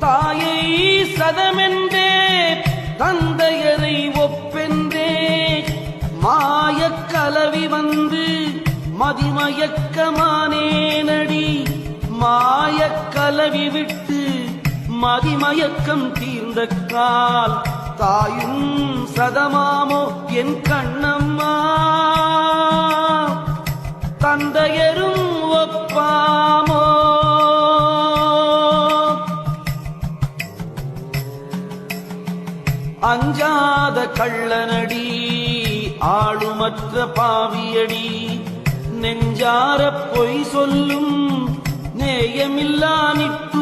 தாயை சதமென்றே தந்தையரை ஒப்பென்றே மாயக்கலவி வந்து மதிமயக்கமானேனடி. மாயக்கலவி விட்டு மதிமயக்கம் தீர்ந்த கால் தாயும் சதமாமோ என் கண்ணம்மா. தந்தையரும் ஒப்பாமோ. அஞ்சாத கள்ளனடி ஆளுமற்ற பாவியடி. நெஞ்சார பொய் சொல்லும் நேயமில்லா நிட்டு